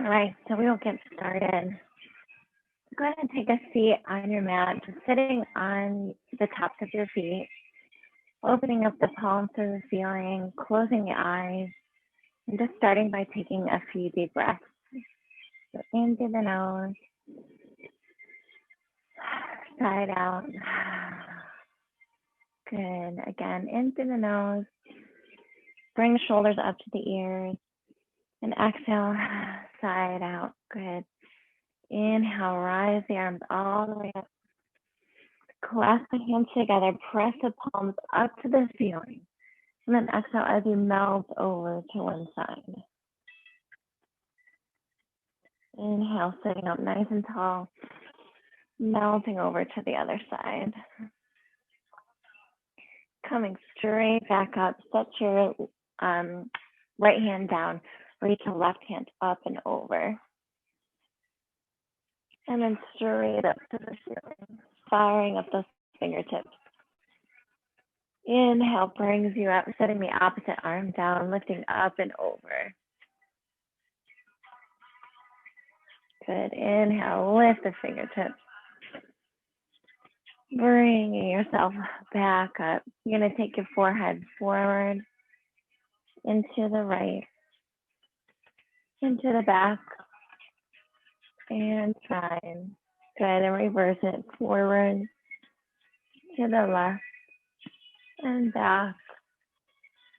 All right, so we will get started. Go ahead and take a seat on your mat, just sitting on the tops of your feet, opening up the palms to the ceiling, closing your eyes, and just starting by taking a few deep breaths. So in through the nose, side out. Good. Again, in through the nose. Bring the shoulders up to the ears. And exhale, side out. Good. Inhale, rise the arms all the way up. Clasp the hands together. Press the palms up to the ceiling. And then exhale as you melt over to one side. Inhale, sitting up nice and tall. Melting over to the other side. Coming straight back up. Set your right hand down. Reach your left hand up and over. And then straight up to the ceiling. Firing up those fingertips. Inhale brings you up, setting the opposite arm down, lifting up and over. Good. Inhale, lift the fingertips. Bringing yourself back up. You're going to take your forehead forward, into the right, into the back, and side. Good. And reverse it forward, to the left, and back,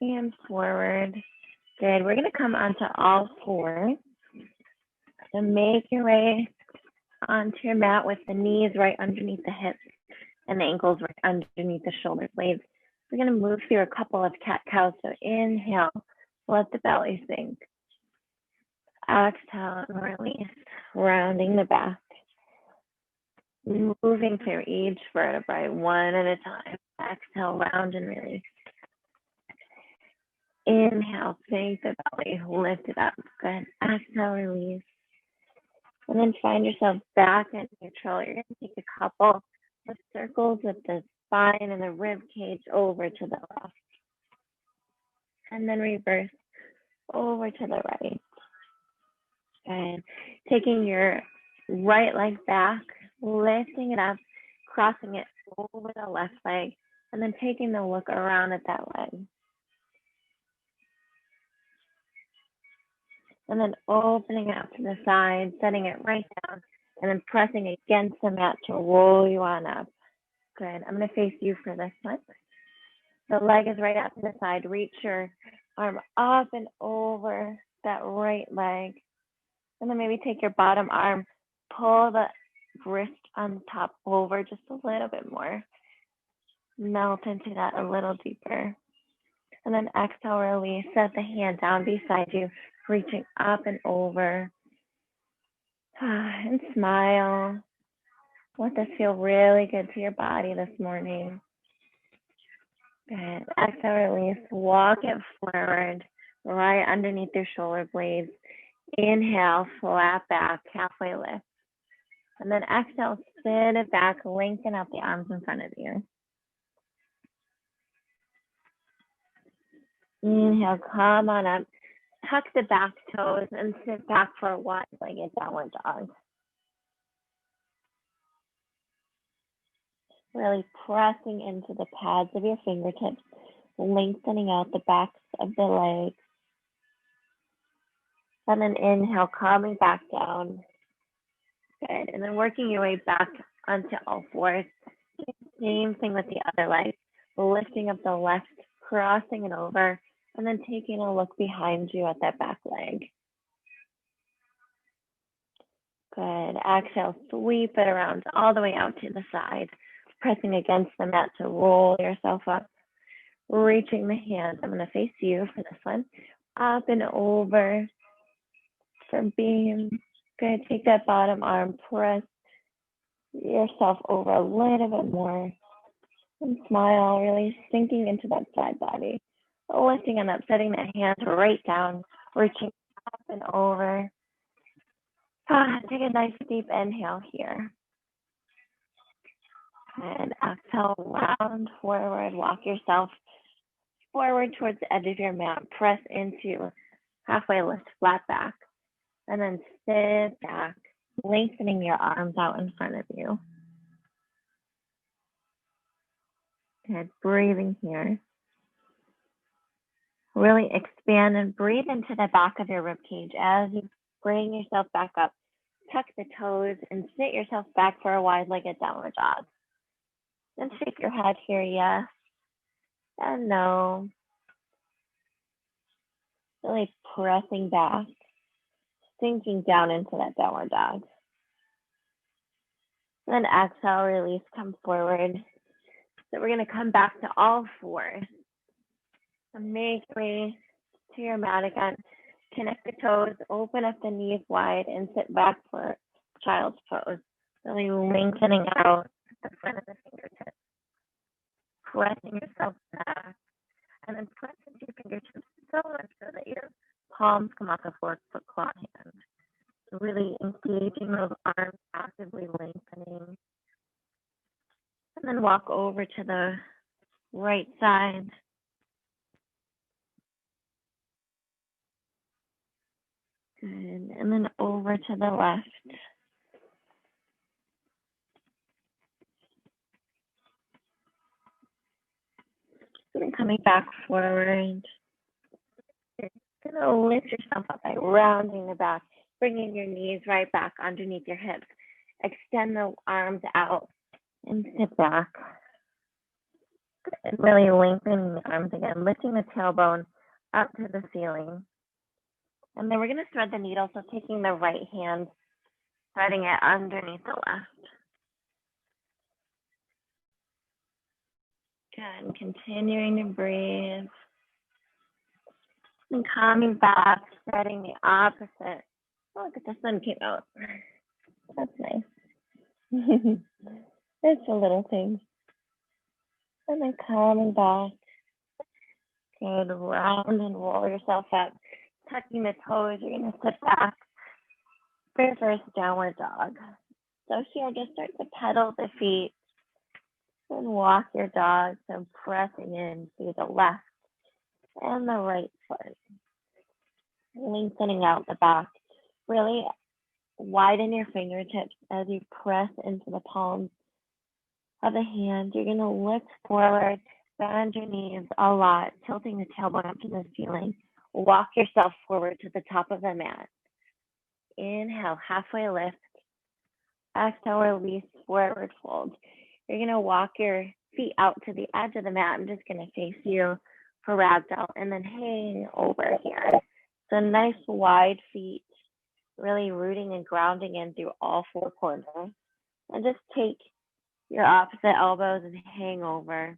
and forward. Good. We're going to come onto all fours. So make your way onto your mat with the knees right underneath the hips and the ankles right underneath the shoulder blades. We're going to move through a couple of cat-cows. So inhale, let the belly sink. Exhale and release, rounding the back. Moving through each vertebrae one at a time. Exhale, round and release. Inhale, sink the belly, lift it up. Good. Exhale, release. And then find yourself back at neutral. You're going to take a couple of circles with the spine and the rib cage over to the left. And then reverse over to the right. And taking your right leg back, lifting it up, crossing it over the left leg, and then taking a look around at that leg. And then opening out to the side, setting it right down, and then pressing against the mat to roll you on up. Good. I'm going to face you for this one. The leg is right out to the side. Reach your arm up and over that right leg. And then maybe take your bottom arm, pull the wrist on the top over just a little bit more. Melt into that a little deeper. And then exhale, release. Set the hand down beside you, reaching up and over. And smile. Let this feel really good to your body this morning. Good. Exhale, release. Walk it forward, right underneath your shoulder blades. Inhale, flat back, halfway lift. And then exhale, sit it back, lengthen out the arms in front of you. Inhale, come on up. Tuck the back toes and sit back for a wide-legged downward dog. Really pressing into the pads of your fingertips, lengthening out the backs of the legs. And then inhale, coming back down. Good. And then working your way back onto all fours. Same thing with the other leg. Lifting up the left, crossing it over, and then taking a look behind you at that back leg. Good. Exhale, sweep it around all the way out to the side, pressing against the mat to roll yourself up. Reaching the hands. I'm going to face you for this one. Up and over for beam. Good. Take that bottom arm, press yourself over a little bit more. And smile, really sinking into that side body. Lifting and up, setting that hand right down, reaching up and over. Take a nice deep inhale here. And exhale, round forward, walk yourself forward towards the edge of your mat. Press into halfway lift, flat back. And then sit back, lengthening your arms out in front of you. Good, breathing here. Really expand and breathe into the back of your rib cage as you bring yourself back up. Tuck the toes and sit yourself back for a wide-legged downward dog. Then shake your head here, yes and no. Really pressing back, sinking down into that downward dog. Then exhale, release, come forward. So we're going to come back to all fours. So make way to your mat again. Connect the toes, open up the knees wide, and sit back for child's pose. Really lengthening out the front of the fingertips. Pressing yourself back. And then press into your fingertips so much so that your palms come off the foot claw hand. Really engaging those arms, actively lengthening. And then walk over to the right side. Good. And then over to the left. And then coming back forward. You're going to lift yourself up by rounding the back, bringing your knees right back underneath your hips. Extend the arms out and sit back. And really lengthening the arms again, lifting the tailbone up to the ceiling. And then we're going to thread the needle, so taking the right hand, threading it underneath the left. Good, continuing to breathe. And coming back, threading the opposite. Oh, look at the sun came out. That's nice. It's a little thing. And then coming back. Good, round and roll yourself up. Tucking the toes, you're going to sit back. Reverse downward dog. So here, just start to pedal the feet and walk your dog. So pressing in through the left and the right foot. Lengthening out the back. Really widen your fingertips as you press into the palms of the hand. You're going to lift forward, bend your knees a lot, tilting the tailbone up to the ceiling. Walk yourself forward to the top of the mat. Inhale, halfway lift. Exhale, release, forward fold. You're going to walk your feet out to the edge of the mat. I'm just going to face you for ragdoll and then hang over here. So nice wide feet, really rooting and grounding in through all four corners. And just take your opposite elbows and hang over.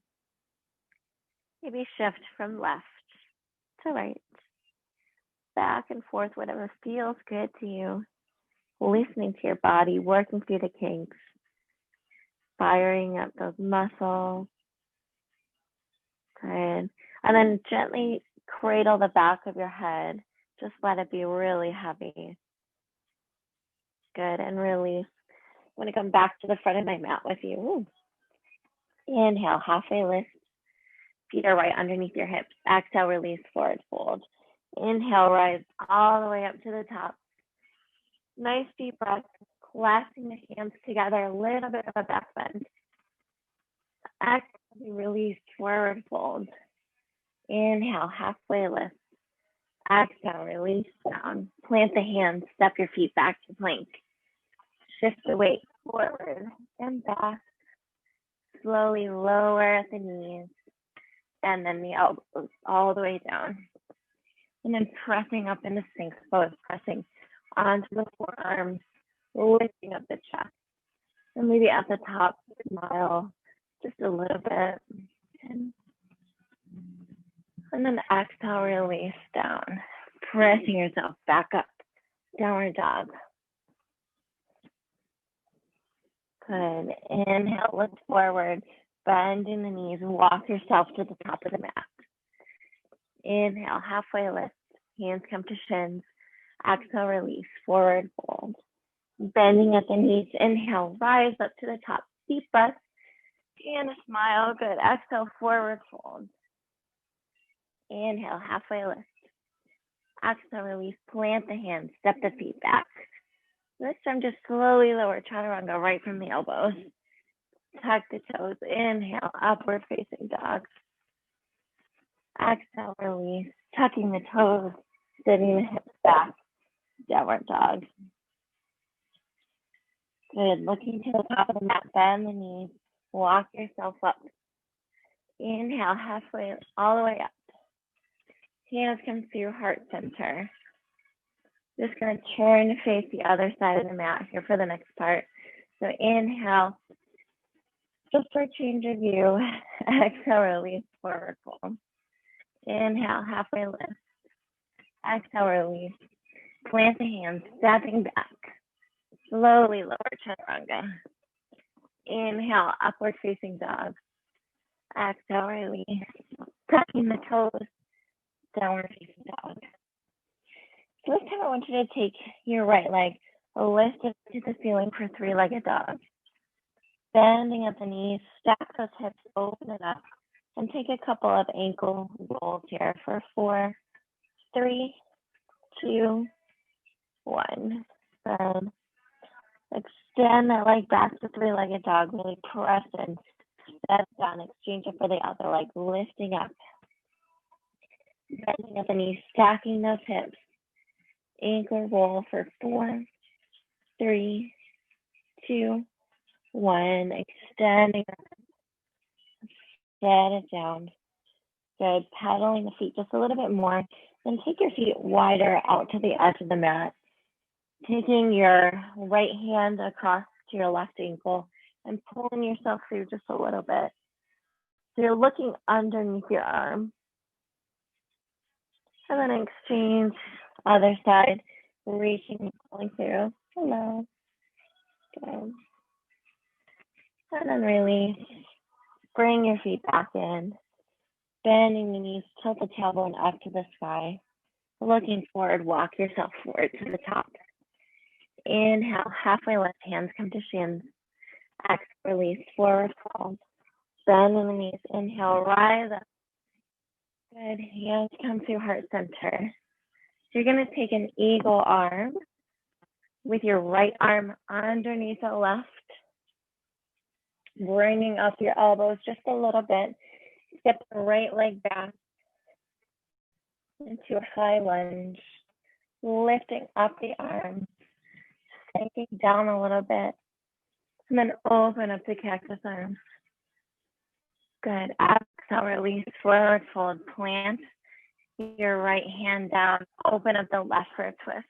Maybe shift from left to right. Back and forth, whatever feels good to you. Listening to your body, working through the kinks. Firing up those muscles. Good. And then gently cradle the back of your head. Just let it be really heavy. Good. And release. I'm going to come back to the front of my mat with you. Ooh. Inhale, halfway lift. Feet are right underneath your hips. Exhale, release, forward fold. Inhale, rise all the way up to the top. Nice deep breath. Clasping the hands together, a little bit of a back bend. Exhale, release, forward fold. Inhale, halfway lift. Exhale, release down. Plant the hands, step your feet back to plank. Shift the weight forward and back. Slowly lower at the knees and then the elbows all the way down. And then pressing up into Sphinx pose, pressing onto the forearms, lifting up the chest. And maybe at the top, smile just a little bit. And then exhale, release down. Pressing yourself back up. Downward dog. Good. Inhale, lift forward. Bending the knees. Walk yourself to the top of the mat. Inhale, halfway lift. Hands come to shins. Exhale, release. Forward fold. Bending at the knees. Inhale, rise up to the top. Deep breath. And a smile. Good. Exhale, forward fold. Inhale, halfway lift. Exhale, release, plant the hands, step the feet back. This time, just slowly lower chaturanga right from the elbows. Tuck the toes, inhale, upward facing dog. Exhale, release, tucking the toes, sitting the hips back, downward dog. Good, looking to the top of the mat, bend the knees, walk yourself up. Inhale, halfway, all the way up. Hands come through heart center. Just gonna turn to face the other side of the mat here for the next part. So inhale, just for a change of view. Exhale, release, forward fold. Inhale, halfway lift. Exhale, release. Plant the hands, stepping back. Slowly lower chaturanga. Inhale, upward facing dog. Exhale, release. Tucking the toes, downward facing dog. So this time I want you to take your right leg, lift it to the ceiling for three-legged dog. Bending at the knees, stack those hips, open it up, and take a couple of ankle rolls here for 4, 3, 2, 1. Good. Extend that leg back to three-legged dog. Really press in. Step down. Exchange it for the other leg. Lifting up. Bending at the knees. Stacking those hips. Ankle roll for 4, 3, 2, 1. Extending. Set it down. Good. Pedaling the feet just a little bit more. Then take your feet wider out to the edge of the mat. Taking your right hand across to your left ankle and pulling yourself through just a little bit. So you're looking underneath your arm. And then exchange, other side, reaching and pulling through. Hello. Good. And then release. Bring your feet back in. Bending the knees, tilt the tailbone up to the sky. Looking forward, walk yourself forward to the top. Inhale, halfway lift, hands come to shins. Exhale, release, forward fold. Bend in the knees. Inhale, rise up. Good. Hands come through heart center. So you're going to take an eagle arm with your right arm underneath the left. Bringing up your elbows just a little bit. Step the right leg back into a high lunge. Lifting up the arm. Sinking down a little bit. And then open up the cactus arms. Good. Exhale, release, forward fold, plant your right hand down. Open up the left for a twist.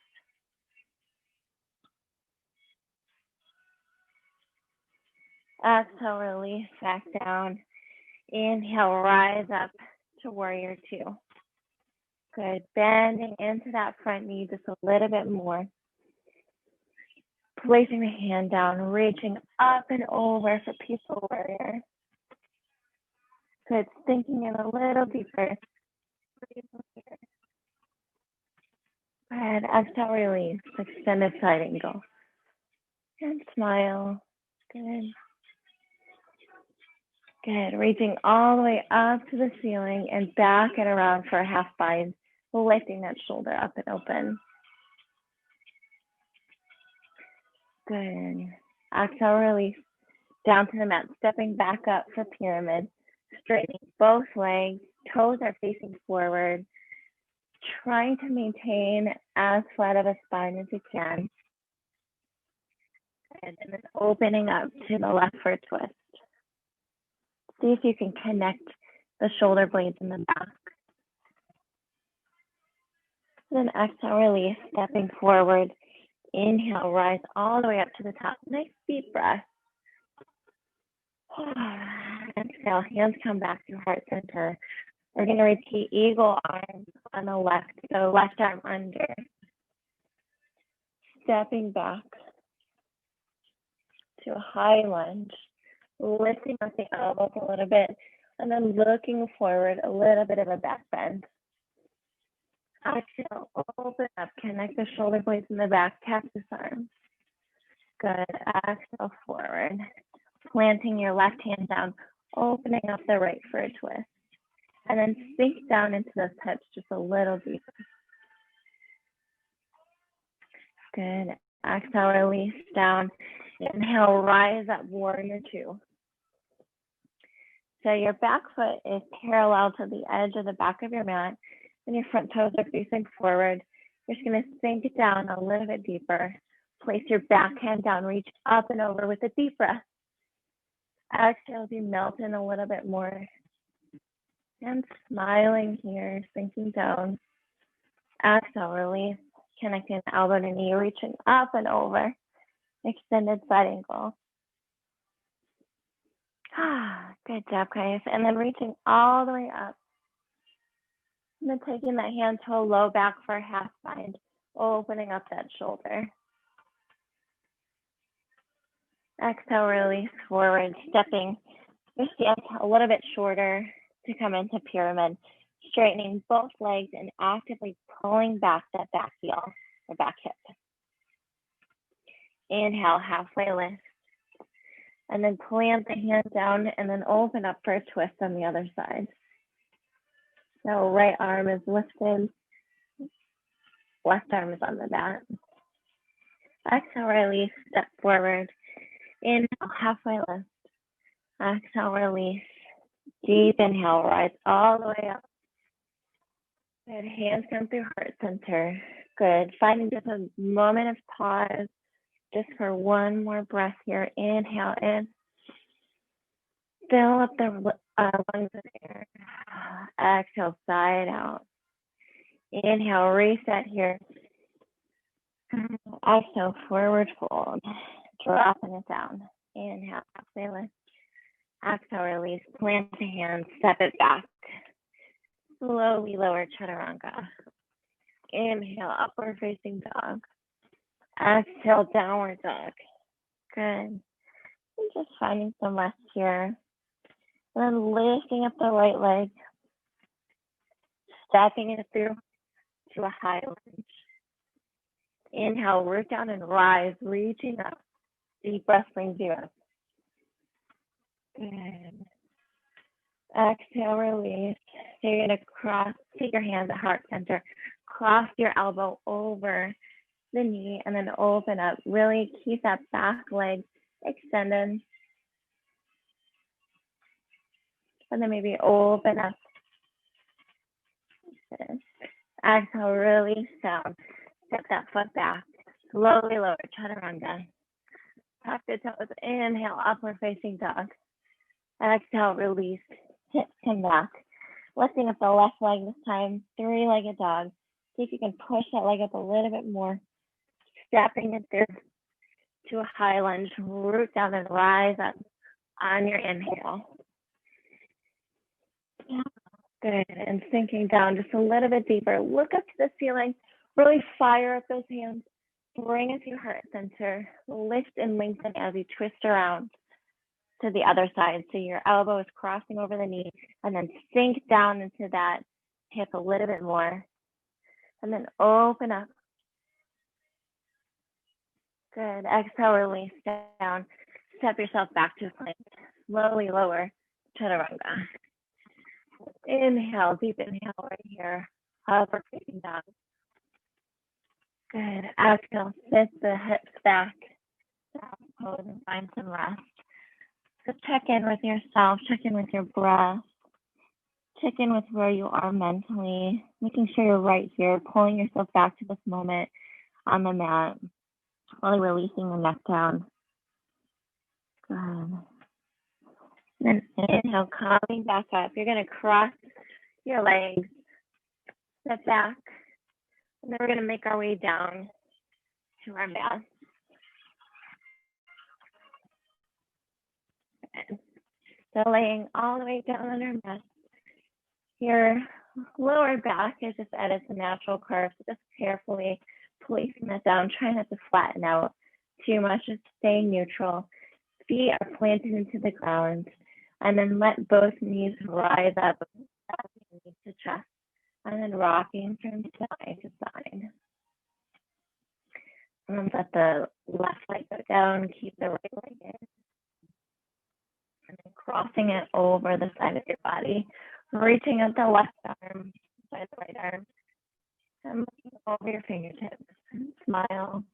Exhale, release back down. Inhale, rise up to warrior 2. Good. Bending into that front knee just a little bit more. Placing the hand down, reaching up and over for peaceful warrior. Good. Sinking in a little deeper. Good. Exhale, release. Extended side angle. And smile. Good. Good. Reaching all the way up to the ceiling and back and around for a half bind. Lifting that shoulder up and open. Good. Exhale, release. Down to the mat. Stepping back up for pyramid. Straightening both legs. Toes are facing forward. Trying to maintain as flat of a spine as you can. And then opening up to the left for a twist. See if you can connect the shoulder blades in the back. Then exhale, release, stepping forward. Inhale, rise all the way up to the top. Nice deep breath. Exhale, hands come back to heart center. We're going to repeat eagle arms on the left. So left arm under. Stepping back to a high lunge. Lifting up the elbows a little bit. And then looking forward, a little bit of a back bend. Exhale, open up, connect the shoulder blades in the back, cactus arms. Good. Exhale, forward. Planting your left hand down, opening up the right for a twist. And then sink down into those hips just a little deeper. Good. Exhale, release down. Inhale, rise up, warrior two. So your back foot is parallel to the edge of the back of your mat, and your front toes are facing forward. You're just going to sink it down a little bit deeper. Place your back hand down, reach up and over with a deep breath. Exhale, you melt in a little bit more. And smiling here, sinking down. Exhale, release, connecting elbow to knee, reaching up and over. Extended side angle. Good job, guys. And then reaching all the way up. And then taking that hand to a low back for a half bind, opening up that shoulder. Exhale, release forward, stepping your stance a little bit shorter to come into pyramid, straightening both legs and actively pulling back that back heel or back hip. Inhale, halfway lift. And then plant the hand down and then open up for a twist on the other side. So right arm is lifted, left arm is on the mat. Exhale, release, step forward. Inhale, halfway lift. Exhale, release. Deep inhale, rise all the way up. Good, hands come through heart center. Good, finding just a moment of pause, just for one more breath here. Inhale in. Fill up the lungs with air. Exhale, side out. Inhale, reset here. Exhale, forward fold. Dropping it down. Inhale, halfway lift. Exhale, release. Plant the hands, step it back. Slowly lower chaturanga. Inhale, upward facing dog. Exhale, downward dog. Good. And just finding some rest here. And then lifting up the right leg. Stepping it through to a high lunge. Inhale, root down and rise, reaching up. Deep breath brings you up. Good. Exhale, release. So you're going to take your hands at heart center, cross your elbow over the knee, and then open up. Really keep that back leg extended. And then maybe open up. Good. Exhale, release down. Step that foot back. Slowly lower, chaturanga. Tuck the toes. Inhale, upward facing dog. Exhale, release. Hips come back. Lifting up the left leg this time. Three-legged dog. See if you can push that leg up a little bit more. Stepping it through to a high lunge. Root down and rise up on your inhale. Good. And sinking down just a little bit deeper. Look up to the ceiling. Really fire up those hands. Bring it to your heart center. Lift and lengthen as you twist around to the other side. So your elbow is crossing over the knee, and then sink down into that hip a little bit more. And then open up. Good. Exhale, release down. Step yourself back to plank. Slowly lower, chaturanga. Inhale, deep inhale right here. Upward facing dog. Good. Exhale, sit the hips back. Down pose and find some rest. So check in with yourself, check in with your breath, check in with where you are mentally, making sure you're right here, pulling yourself back to this moment on the mat, slowly releasing the neck down. Good. Then inhale, coming back up. You're going to cross your legs, step back, and then we're going to make our way down to our mat. So laying all the way down on our mat. Your lower back is just at its natural curve, so just carefully placing that down. Try not to flatten out too much, just stay neutral. Feet are planted into the ground, and then let both knees rise up to chest, and then rocking from side to side. And then let the left leg go down, keep the right leg in. And then crossing it over the side of your body, reaching out the left arm, by the right arm, and looking over your fingertips. Smile.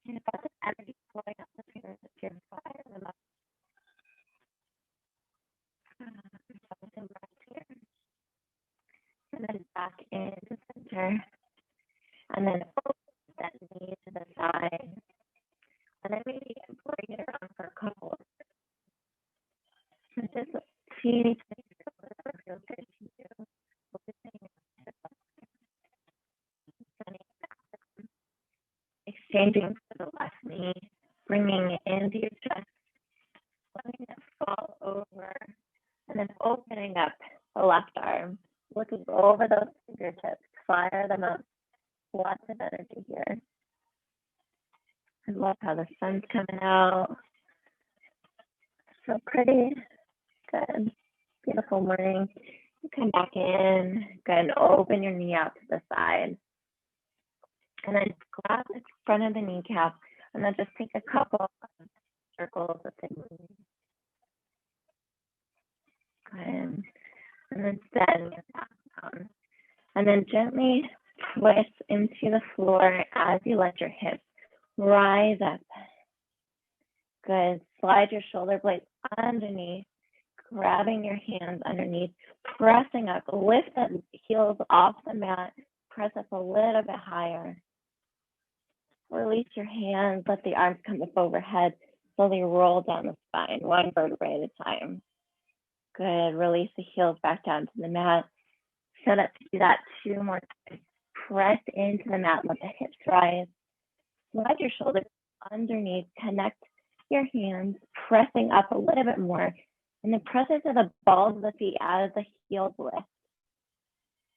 And about the energy flowing up the fingers to your fire, and up, and back here, and then back into center, and then open that knee to the side, and then maybe bring it around for a couple of just teeny whatever feels good to you. Exchanging to the left knee, bringing it into your chest, letting it fall over, and then opening up the left arm, looking over those fingertips, fire them up, lots of energy here. I love how the sun's coming out. So pretty, good, beautiful morning. You come back in, go ahead and open your knee out to the side. And then grab the front of the kneecap, and then just take a couple of circles with the knee. Good. And then send it back down. And then gently twist into the floor as you let your hips rise up. Good. Slide your shoulder blades underneath, grabbing your hands underneath, pressing up. Lift the heels off the mat, press up a little bit higher. Release your hands, let the arms come up overhead, slowly roll down the spine, one vertebrae at a time. Good, release the heels back down to the mat. Set up to do that 2 more times. Press into the mat, let the hips rise. Slide your shoulders underneath, connect your hands, pressing up a little bit more. And then press into the balls of the feet as the heels lift.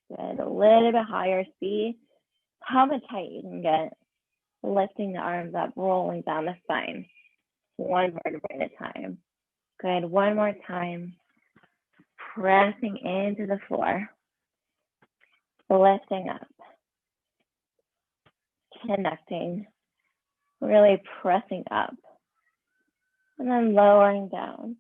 Good, a little bit higher. See how much height you can get. Lifting the arms up, rolling down the spine. 1 vertebrae at a time. Good, 1 more time. Pressing into the floor. Lifting up. Connecting. Really pressing up. And then lowering down.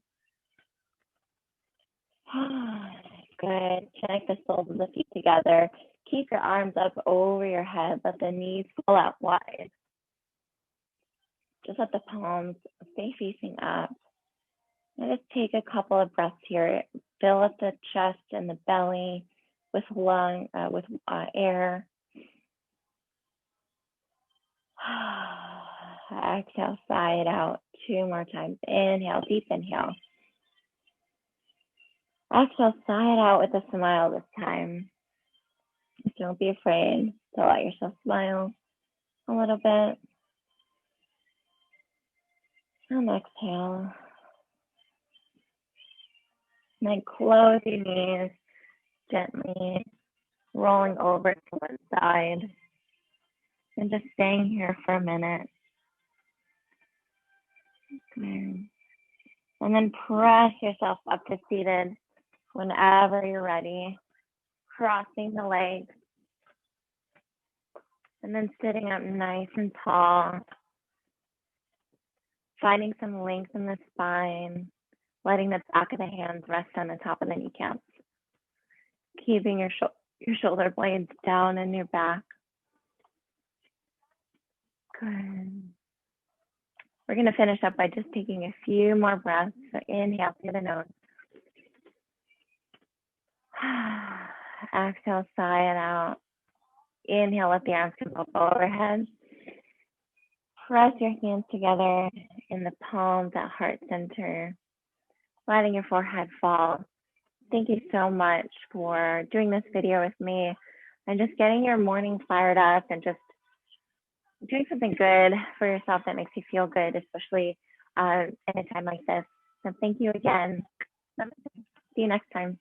Good. Connect the soles of the feet together. Keep your arms up over your head. Let the knees fall out wide. Just let the palms stay facing up. And just take a couple of breaths here. Fill up the chest and the belly with air. Exhale, sigh it out 2 more times. Inhale, deep inhale. Exhale, sigh it out with a smile this time. Don't be afraid to let yourself smile a little bit. And exhale. And then close your knees, gently rolling over to one side. And just staying here for a minute. Okay. And then press yourself up to seated whenever you're ready. Crossing the legs. And then sitting up nice and tall. Finding some length in the spine. Letting the back of the hands rest on the top of the kneecaps. Keeping your shoulder blades down in your back. Good. We're going to finish up by just taking a few more breaths. So inhale through the nose. Exhale, sigh it out. Inhale, let the arms come up overhead. Press your hands together in the palms at heart center, letting your forehead fall. Thank you so much for doing this video with me and just getting your morning fired up and just doing something good for yourself that makes you feel good, especially in a time like this. So thank you again. See you next time.